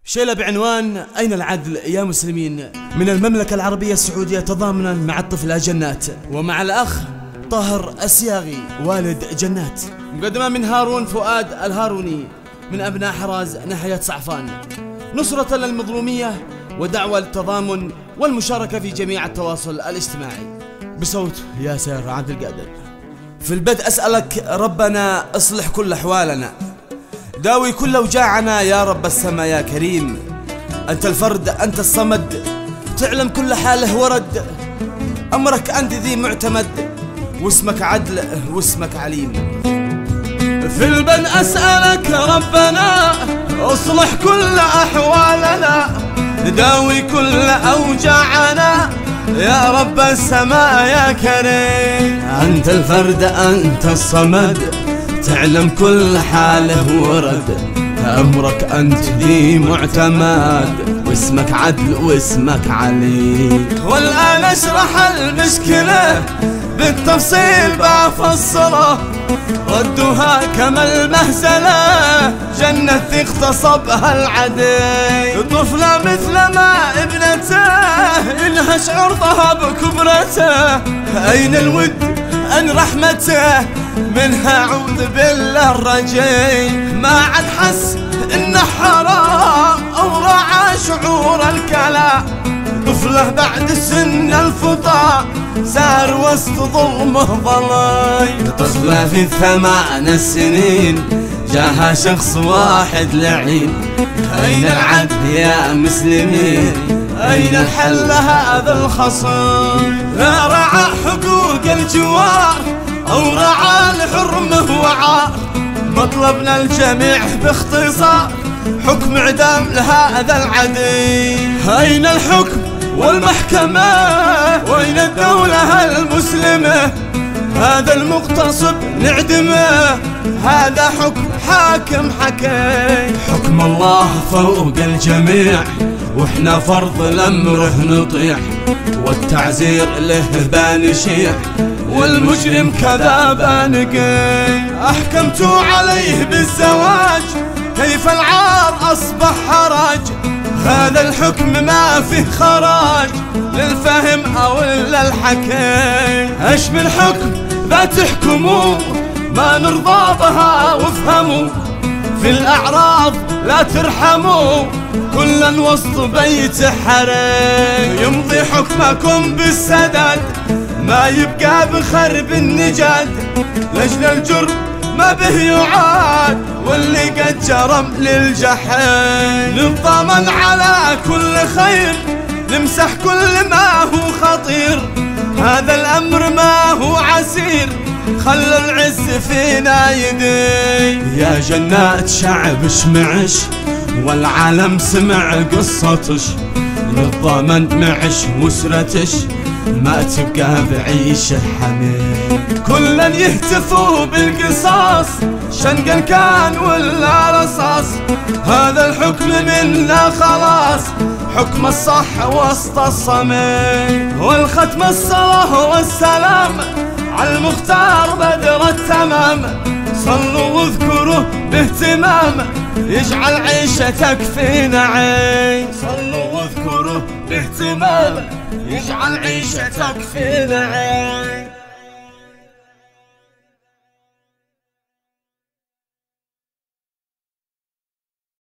شيلة بعنوان أين العدل يا مسلمين من المملكة العربية السعودية تضامنا مع الطفلة جنات ومع الأخ طاهر السياغي والد جنات، مقدمة من هارون فؤاد الهاروني من أبناء حراز ناحية صعفان، نصرة للمظلومية ودعوة للتضامن والمشاركة في جميع التواصل الاجتماعي بصوت ياسر عبد القادر. في البدء أسألك ربنا اصلح كل أحوالنا، داوي كل أوجاعنا يا رب السما يا كريم، أنت الفرد أنت الصمد تعلم كل حاله ورد، أمرك أنت ذي معتمد واسمك عدل واسمك عليم. في البدء أسألك ربنا اصلح كل أحوالنا، داوي كل أوجاعنا يا رب السماء يا كريم، أنت الفرد أنت الصمد تعلم كل حاله ورد، أمرك أنت ذي معتمد واسمك عدل واسمك علي. والآن اشرح المشكلة بالتفصيل بفصله، ردها كما المهزلة جنة اغتصبها العدي، طفلة مثل ما ابنته ينهش عرضها بكبرته، أين الود أن رحمته منها أعوذ بالله الرجي، ما عاد حس إنه حرام أو راعى شعور الكلا، طفله بعد سن الفطا سار وسط ظلمه ضلاي، طفله في 8 سنين جاها شخص واحد لعين، أين العدل يا مسلمين أين الحل هذا الخصم، لا رعى حقوق الجوار أو رعى لحرمه وعار، مطلبنا الجميع باختصار حكم إعدام لهذا العدي، أين الحكم والمحكمة وأين الدولة المسلمة، هذا المغتصب نعدمه هذا حكم حاكم حكي، حكم الله فوق الجميع واحنا فرض الأمره نطيع، والتعزير له بانشيع والمجرم كذا بانقي، أحكمت عليه بالزواج كيف العار أصبح حراج، هذا الحكم ما فيه خراج للفهم أو للحكي، ايش من حكم لا تحكموا ما نرضى بها وافهموا، في الأعراض لا ترحموا كلا وسط بيت حريم، يمضي حكمكم بالسداد ما يبقى بخرب النجاد، لجل الجرم ما به يعاد واللي قد جرم للجحيم، نتضامن على كل خير نمسح كل ما هو خطير، هذا الأمر ما هو عسير خلى العز فينا يدي، يا جنات شعب شمعش والعالم سمع قصتش، نتضامن معش وسرتش ما تبقى بعيشه حنين، كلا يهتفوا بالقصاص شنقا كان ولا رصاص، هذا الحكم منا خلاص حكم الصح وسط الصميم، والختم الصلاة والسلام على المختار بدر التمام، صلوا واذكروا باهتمام يجعل عيشتك في نعيم، صلوا واذكروا باهتمام يجعل عيشتك في نعيم.